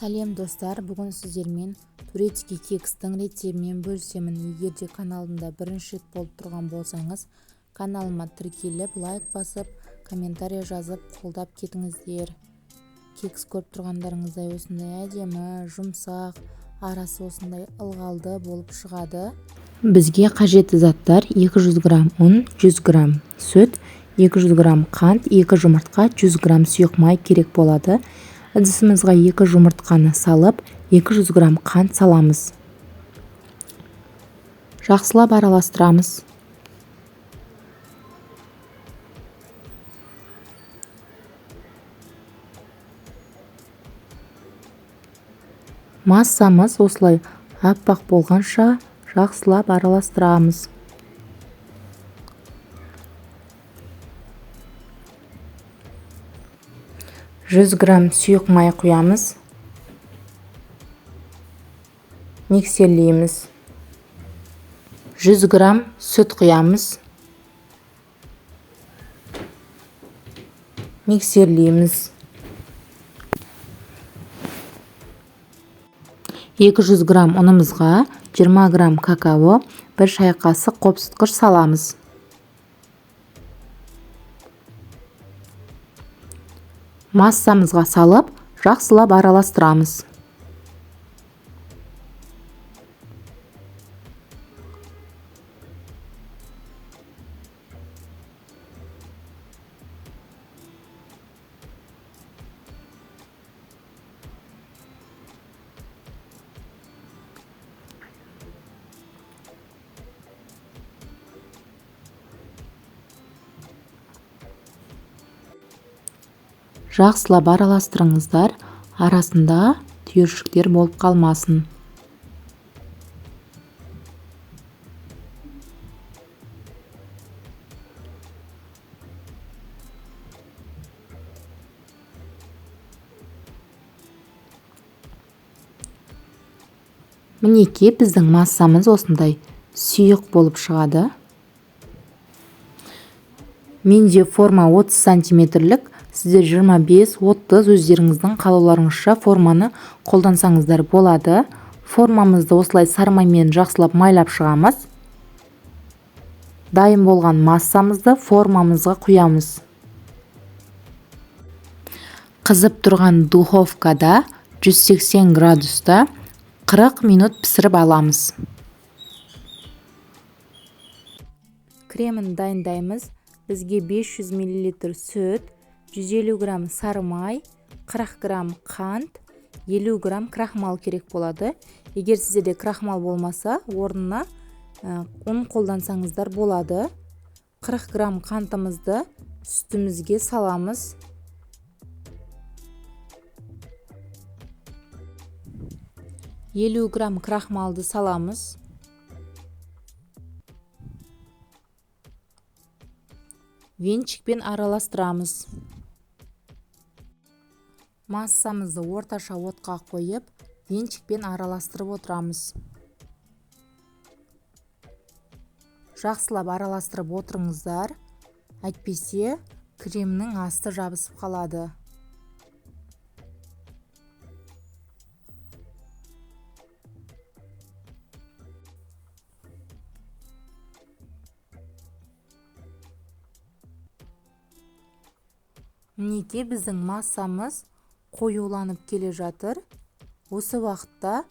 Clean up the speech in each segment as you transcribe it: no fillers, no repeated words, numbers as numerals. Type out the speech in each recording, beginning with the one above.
Сәлем достар, бүгін сіздермен турецкий кекстің рецебімен бөлісемін. Егер де каналымда бірінші рет болып тұрған болсаңыз, каналыма тіркеліп, лайк басып, комментарий жазып, қолдап кетіңіздер. Кекс көріп тұрғандарыңыздай осындай әдемі, жұмсақ, арасы осындай ылғалды болып шығады. Бізге қажетті заттар: 200 грамм ұн, 100 грамм сүт, 200 грамм қант, 2 жұмыртқа, 100 грамм сұйық май керек болады. Ыдысымызға 2 жұмыртқаны салып, 200 грамм қант саламыз. Жақсылап араластырамыз. Массамыз осылай аппақ болғанша жақсылап араластырамыз. Жүз грамм сұйық май құямыз. Миксерлейміз. 100 грамм сүт құямыз. Миксерлейміз. 200 грамм ұнымызға 20 грамм какао, 1 шай қасық қопсытқыш саламыз. Массамызға салып, жақсылап араластырамыз. Жақсылап араластырыңыздар, арасында түйіршіктер болып қалмасын. Мінекей біздің массамыз осындай сұйық болып шығады. Менде форма 30 сантиметрлік, сіздер 25-30 өздеріңіздің қалауларыңызша форманы қолдансаңыздар болады. Формамызды осылай сармаймен жақсылап майлап шығамыз. Дайын болған массамызды формамызға құямыз. Қызып тұрған духовкада 180 градуста 40 минут пісіріп аламыз. Кремін дайындаймыз. Бізге 500 мл сүт, 150 грамм сары май, 40 грамм қант, 50 грамм крахмал керек болады. Егер сіздерде крахмал болмаса, орнына ұн қолдансаңыздар болады. 40 грамм қантымызды сүтімізге саламыз. Елу грамм крахмалды саламыз. Венчикпен араластырамыз. Массамызды орташа отқа қойып, венчикпен араластырып отырамыз. Жақсылап араластырып отырыңыздар, әйтпесе кремнің асты жабысып қалады. Мінекей біздің массамыз қоюланып келе жатыр. Осы уақытта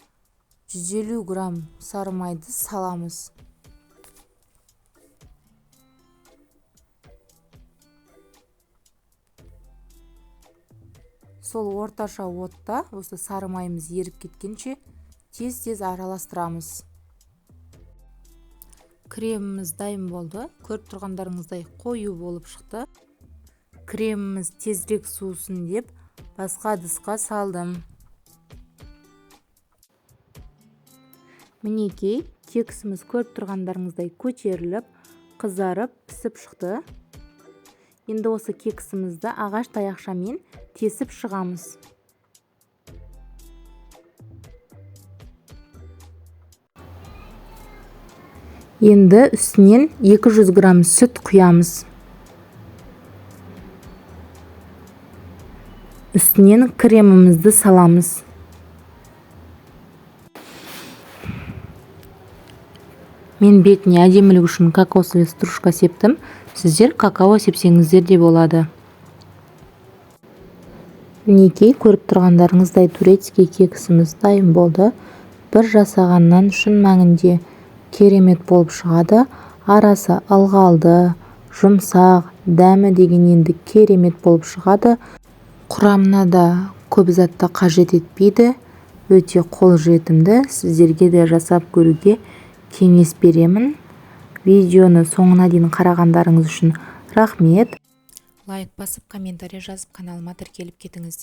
150 грамм сары майды саламыз. Сол орташа отта осы сары майымыз еріп кеткенше тез-тез араластырамыз. Креміміз дайын болды. Көріп тұрғандарыңыздай қою болып шықты. Креміміз тезірек суысын деп басқа ыдысқа салдым. Мінекей кексіміз көріп тұрғандарыңыздай көтеріліп, қызарып, пісіп шықты. Енді осы кексімізді ағаш таяқшамен тесіп шығамыз. Енді үстінен 200 грамм сүт құямыз. Үстінен кремімізді саламыз. Мен бетіне әдемілік үшін кокосовый стружка септім. Сіздер какао сепсеңіздер де болады. Мінекей, көріп тұрғандарыңыздай турецкий кексіміз дайын болды. Бір жасағаннан шын мәнінде керемет болып шығады. Арасы ылғалды, жұмсақ, дәмі деген енді керемет болып шығады. Құрамына да көп затты қажет етпейді. Өте қолжетімді. Сіздерге де жасап көруге кеңес беремін. Видеоны соңына дейін қарағандарыңыз үшін рахмет. Лайк басып, комментарий жазып, каналыма тіркеліп кетіңіз.